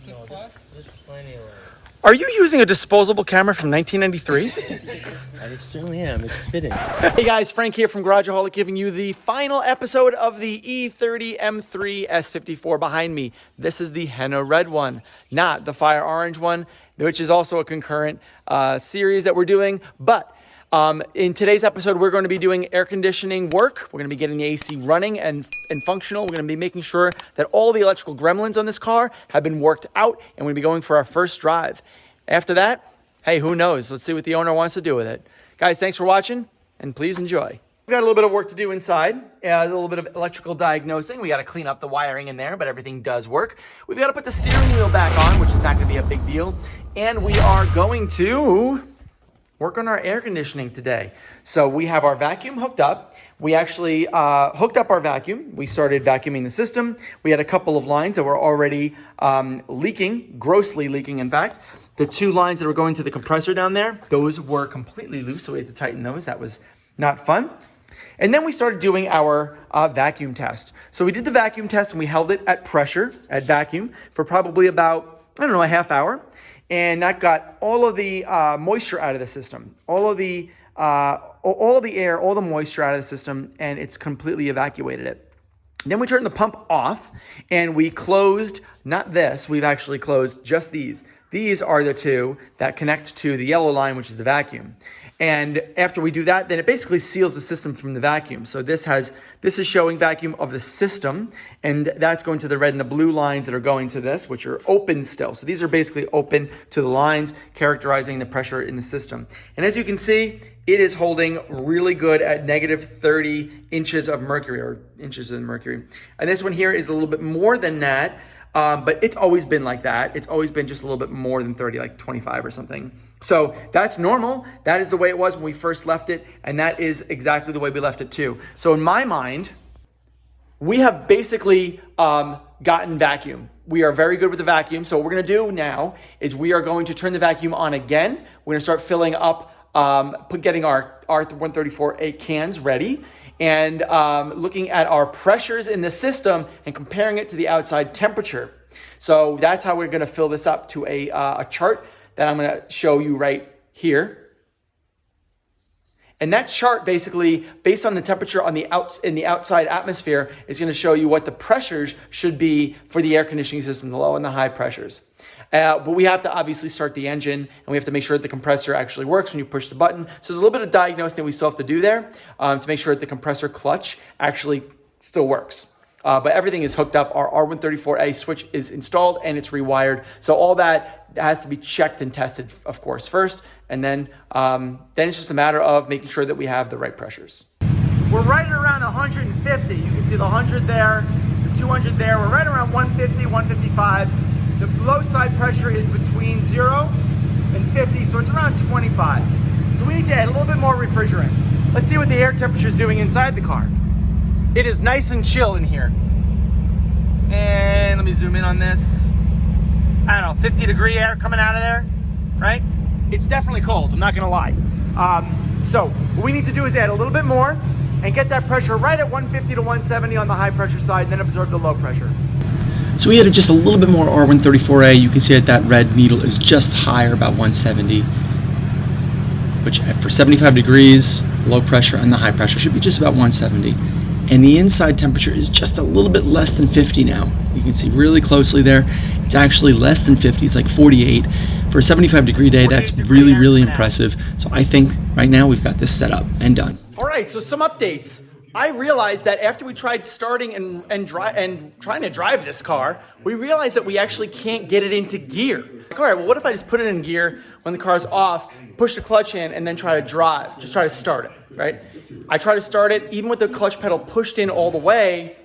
No, just plenty of light. Are you using a disposable camera from 1993? I certainly am. It's fitting. Hey guys, Frank here from Garageaholic giving you the final episode of the E30 M3 S54 behind me. This is the henna red one, not the fire orange one, which is also a concurrent series that we're doing. But in today's episode, we're going to be doing air conditioning work. We're going to be getting the AC running and functional. We're going to be making sure that all the electrical gremlins on this car have been worked out, and we're going to be going for our first drive. After that, hey, who knows? Let's see what the owner wants to do with it. Guys, thanks for watching, and please enjoy. We've got a little bit of work to do inside, a little bit of electrical diagnosing. We got to clean up the wiring in there, but everything does work. We've got to put the steering wheel back on, which is not going to be a big deal. And we are going to work on our air conditioning today. So we have our vacuum hooked up. We actually hooked up our vacuum. We started vacuuming the system. We had a couple of lines that were already leaking, grossly leaking in fact. The two lines that were going to the compressor down there, those were completely loose, so we had to tighten those. That was not fun. And then we started doing our vacuum test. So we did the vacuum test and we held it at pressure, at vacuum, for probably about, I don't know, a half hour. And that got all of the moisture out of the system, all the air, all the moisture out of the system, and it's completely evacuated it. Then we turned the pump off and we closed, not this, we've actually closed just these. These are the two that connect to the yellow line, which is the vacuum. And after we do that, then it basically seals the system from the vacuum. So this is showing vacuum of the system, and that's going to the red and the blue lines that are going to this, which are open still. So these are basically open to the lines, characterizing the pressure in the system. And as you can see, it is holding really good at negative 30 inches of mercury, or inches of mercury. And this one here is a little bit more than that. But it's always been like that. It's always been just a little bit more than 30, like 25 or something. So that's normal. That is the way it was when we first left it. And that is exactly the way we left it too. So in my mind, we have basically gotten vacuum. We are very good with the vacuum. So what we're going to do now is we are going to turn the vacuum on again. We're going to start filling up, getting our R134A cans ready. And looking at our pressures in the system and comparing it to the outside temperature. So that's how we're going to fill this up to a chart that I'm going to show you right here. And that chart basically, based on the temperature on in the outside atmosphere, is going to show you what the pressures should be for the air conditioning system, the low and the high pressures. But we have to obviously start the engine, and we have to make sure that the compressor actually works when you push the button. So there's a little bit of diagnosing that we still have to do there to make sure that the compressor clutch actually still works. But everything is hooked up. Our R134A switch is installed and it's rewired. So all that has to be checked and tested, of course, first. And then it's just a matter of making sure that we have the right pressures. We're right around 150. You can see the 100 there, the 200 there. We're right around 150, 155. The low side pressure is between 0 and 50, so it's around 25. So we need to add a little bit more refrigerant. Let's see what the air temperature is doing inside the car. It is nice and chill in here. And let me zoom in on this. I don't know, 50 degree air coming out of there, right? It's definitely cold, I'm not gonna lie. So what we need to do is add a little bit more and get that pressure right at 150 to 170 on the high pressure side, and then absorb the low pressure. So we added just a little bit more R134A. You can see that red needle is just higher, about 170. Which for 75 degrees, low pressure and the high pressure should be just about 170. And the inside temperature is just a little bit less than 50 now. You can see really closely there. It's actually less than 50, it's like 48. For a 75 degree day, that's really, really impressive. So I think right now we've got this set up and done. All right, so some updates. I realized that after we tried starting and trying to drive this car, we realized that we actually can't get it into gear. Like, all right, well, what if I just put it in gear when the car's off, push the clutch in, and then try to drive, just try to start it, right? I try to start it, even with the clutch pedal pushed in all the way,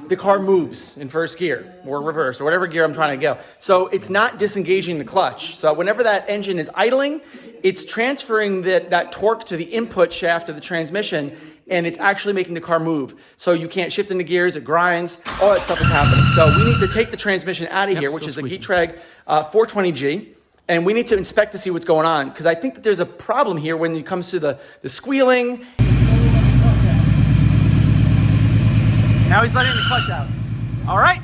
the car moves in first gear or reverse or whatever gear I'm trying to go. So it's not disengaging the clutch. So whenever that engine is idling, it's transferring that torque to the input shaft of the transmission, and it's actually making the car move. So you can't shift into gears, it grinds, all that stuff is happening. So we need to take the transmission out of here, which is a Getrag 420G, and we need to inspect to see what's going on, because I think that there's a problem here when it comes to the squealing. Now he's letting the clutch out. All right,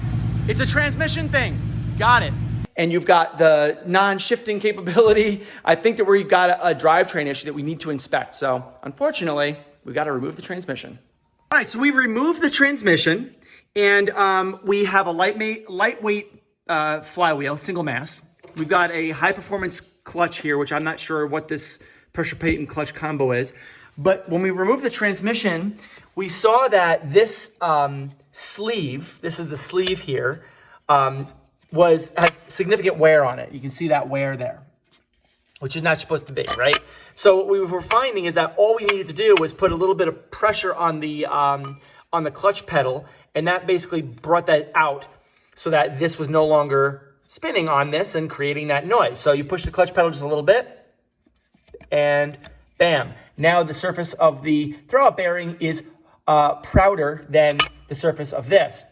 it's a transmission thing. Got it. and you've got the non-shifting capability, I think that we've got a drivetrain issue that we need to inspect. So unfortunately, we've got to remove the transmission. All right, so we've removed the transmission, and we have a lightweight flywheel, single mass. We've got a high-performance clutch here, which I'm not sure what this pressure plate and clutch combo is. But when we removed the transmission, we saw that this sleeve, this is the sleeve here, has significant wear on it. You can see that wear there, which is not supposed to be, right? So what we were finding is that all we needed to do was put a little bit of pressure on the clutch pedal, and that basically brought that out so that this was no longer spinning on this and creating that noise. So you push the clutch pedal just a little bit, and bam. Now the surface of the throwout bearing is prouder than the surface of this.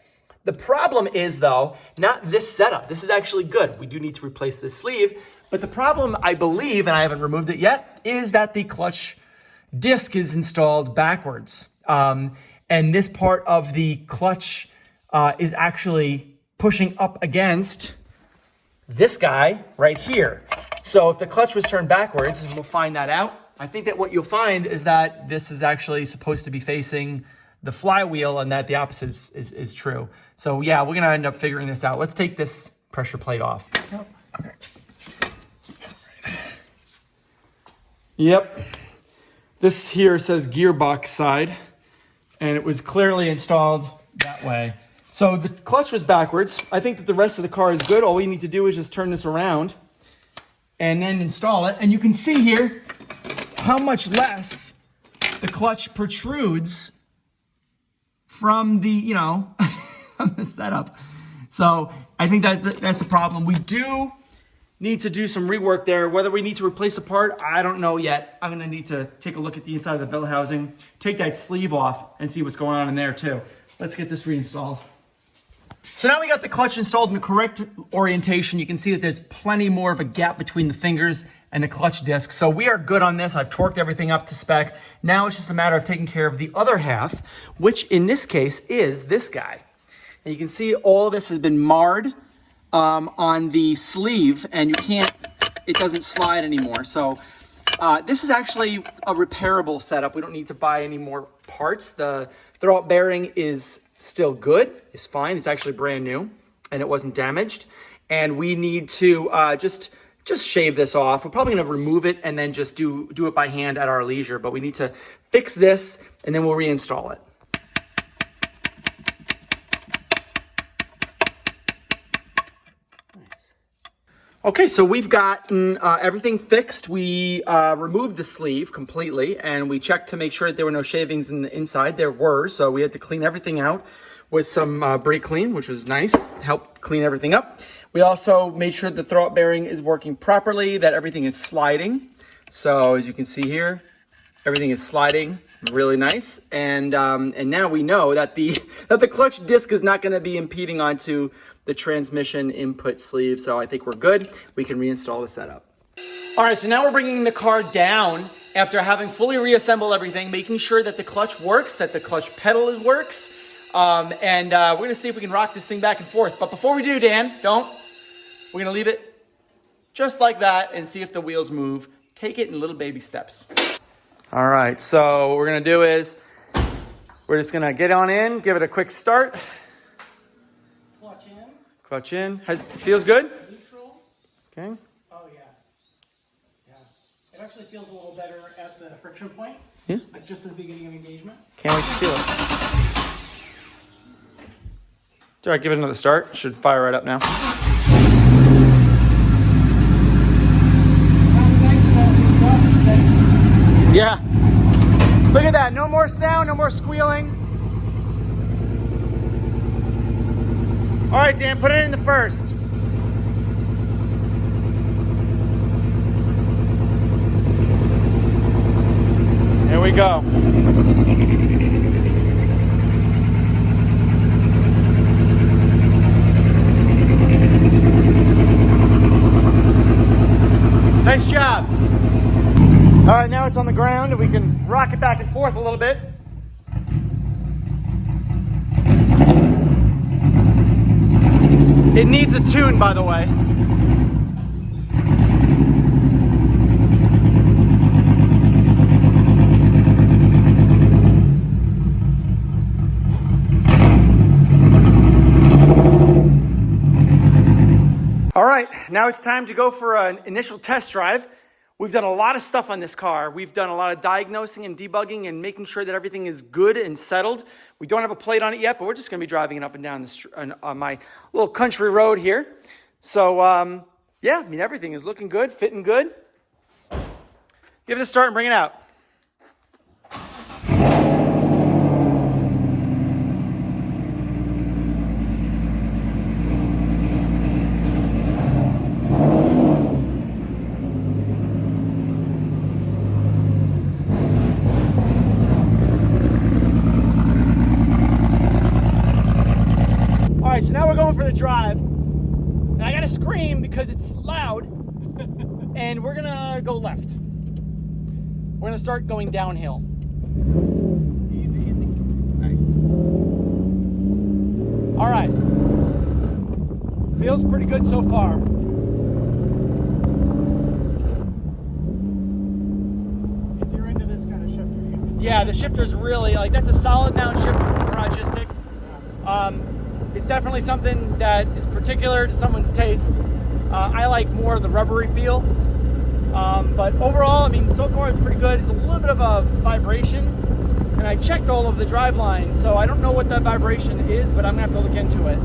The problem is, though, not this setup. This is actually good. We do need to replace this sleeve. But the problem, I believe, and I haven't removed it yet, is that the clutch disc is installed backwards. And this part of the clutch is actually pushing up against this guy right here. So if the clutch was turned backwards, and we'll find that out, I think that what you'll find is that this is actually supposed to be facing the flywheel, and that the opposite is true. So yeah, we're gonna end up figuring this out. Let's take this pressure plate off. Okay. Yep. This here says gearbox side, and it was clearly installed that way. So the clutch was backwards. I think that the rest of the car is good. All we need to do is just turn this around and then install it. And you can see here how much less the clutch protrudes from the, from the setup. So I think that's the problem. We do need to do some rework there. Whether we need to replace a part, I don't know yet. I'm gonna need to take a look at the inside of the bell housing, take that sleeve off, and see what's going on in there too. Let's get this reinstalled. So now we got the clutch installed in the correct orientation. You can see that there's plenty more of a gap between the fingers and the clutch disc. So we are good on this. I've torqued everything up to spec. Now it's just a matter of taking care of the other half, which in this case is this guy. And you can see all of this has been marred on the sleeve, and it doesn't slide anymore. So this is actually a repairable setup. We don't need to buy any more parts. The throwout bearing is still good. It's fine. It's actually brand new, and it wasn't damaged. And we need to just shave this off. We're probably gonna remove it and then just do it by hand at our leisure. But we need to fix this, and then we'll reinstall it. Okay, so we've gotten everything fixed. We removed the sleeve completely, and we checked to make sure that there were no shavings in the inside. There were, so we had to clean everything out with some brake clean, which was nice, helped clean everything up. We also made sure the throwout bearing is working properly, that everything is sliding. So as you can see here, everything is sliding really nice. And now we know that the clutch disc is not gonna be impeding onto the transmission input sleeve. So I think we're good. We can reinstall the setup. All right, so now we're bringing the car down after having fully reassembled everything, making sure that the clutch works, that the clutch pedal works. And we're gonna see if we can rock this thing back and forth. But before we do, Dan, we're gonna leave it just like that and see if the wheels move. Take it in little baby steps. All right, so what we're gonna do is we're just gonna get on in, give it a quick start. Clutch in. Feels good? Neutral. Okay. Oh, yeah. It actually feels a little better at the friction point. Yeah. Like just at the beginning of engagement. Can't wait to feel it. All right, give it another start. Should fire right up now. Yeah. Look at that. No more sound, no more squealing. All right, Dan, put it in the first. Here we go. Nice job. All right, now it's on the ground and we can rock it back and forth a little bit. It needs a tune, by the way. All right, now it's time to go for an initial test drive. We've done a lot of stuff on this car. We've done a lot of diagnosing and debugging and making sure that everything is good and settled. We don't have a plate on it yet, but we're just gonna be driving it up and down on my little country road here. So yeah, I mean, everything is looking good, fitting good. Give it a start and bring it out. All right, so now we're going for the drive. And I gotta scream because it's loud. And we're gonna go left. We're gonna start going downhill. Easy, easy. Nice. All right. Feels pretty good so far. If you're into this kind of shifter, Yeah, the shifter's really, like, that's a solid mount shifter from Garageaholic. It's definitely something that is particular to someone's taste. I like more of the rubbery feel. But overall, I mean, so far it's pretty good. It's a little bit of a vibration. And I checked all of the driveline, so I don't know what that vibration is, but I'm gonna have to look into it.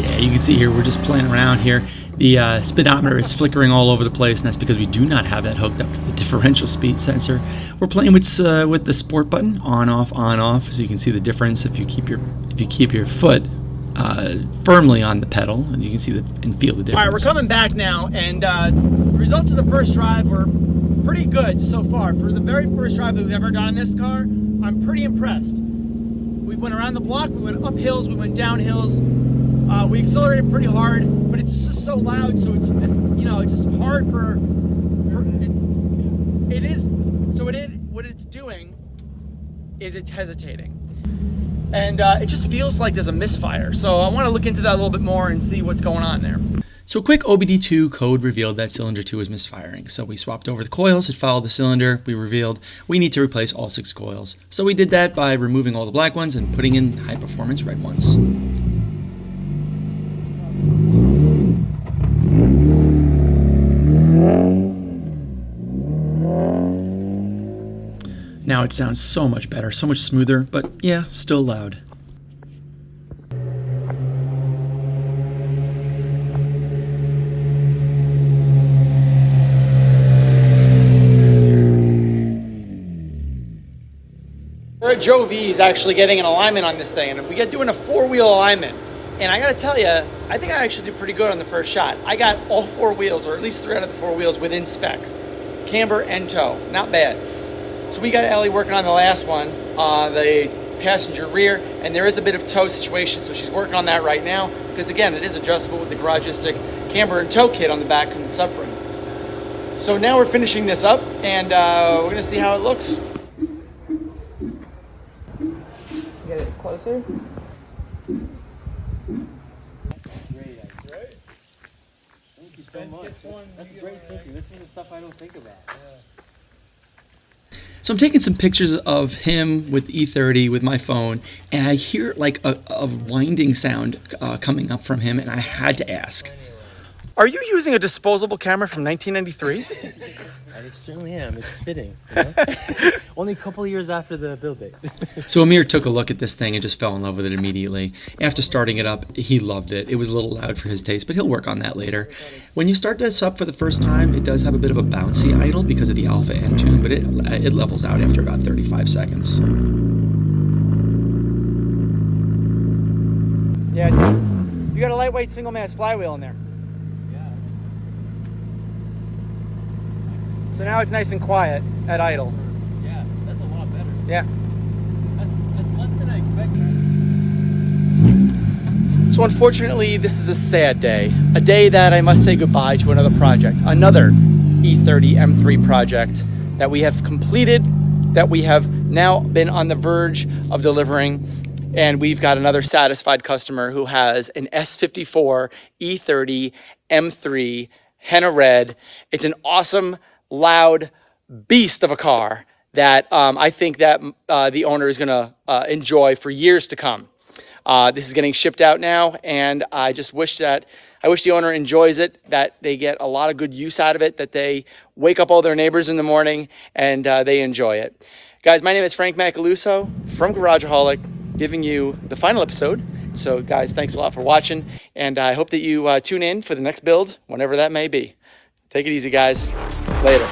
Yeah, you can see here, we're just playing around here. The speedometer is flickering all over the place, and that's because we do not have that hooked up to the differential speed sensor. We're playing with the sport button, on, off, so you can see the difference if you keep your foot firmly on the pedal, and you can see and feel the difference. All right, we're coming back now, and the results of the first drive were pretty good so far. For the very first drive that we've ever done in this car, I'm pretty impressed. We went around the block, we went up hills, we went down hills. We accelerated pretty hard, but it's just so loud, so it's, you know, it's just hard what it's doing is it's hesitating. And it just feels like there's a misfire. So I want to look into that a little bit more and see what's going on there. So a quick OBD2 code revealed that cylinder 2 is misfiring. So we swapped over the coils, it followed the cylinder, we revealed we need to replace all 6 coils. So we did that by removing all the black ones and putting in high performance red ones. Now it sounds so much better, so much smoother, but yeah, still loud. Joe V is actually getting an alignment on this thing, and we got doing a 4-wheel alignment. And I gotta tell you, I think I actually did pretty good on the first shot. I got all 4 wheels, or at least 3 out of the 4 wheels within spec. Camber and toe, not bad. So we got Ellie working on the last one, the passenger rear, and there is a bit of toe situation, so she's working on that right now, because again, it is adjustable with the Garageaholic camber and toe kit on the back and the subframe. So now we're finishing this up, and we're gonna see how it looks. Get it closer. Great, right? Thank you so much. That's great thinking. This is the stuff I don't think about. So I'm taking some pictures of him with E30 with my phone, and I hear like a winding sound coming up from him, and I had to ask. Are you using a disposable camera from 1993? I certainly am. It's fitting. You know? Only a couple of years after the build date. So Amir took a look at this thing and just fell in love with it immediately. After starting it up, he loved it. It was a little loud for his taste, but he'll work on that later. When you start this up for the first time, it does have a bit of a bouncy idle because of the alpha end tune, but it levels out after about 35 seconds. Yeah, you got a lightweight single mass flywheel in there. So now it's nice and quiet at idle. Yeah, that's a lot better. Yeah. That's less than I expected. So unfortunately, this is a sad day. A day that I must say goodbye to another project. Another E30 M3 project that we have completed, that we have now been on the verge of delivering. And we've got another satisfied customer who has an S54 E30 M3 Henna Red. It's an awesome, loud beast of a car that I think that the owner is going to enjoy for years to come. This is getting shipped out now, and I just wish the owner enjoys it, that they get a lot of good use out of it, that they wake up all their neighbors in the morning and they enjoy it. Guys, my name is Frank Macaluso from Garageaholic, giving you the final episode. So guys, thanks a lot for watching, and I hope that you tune in for the next build, whenever that may be. Take it easy, guys. Later.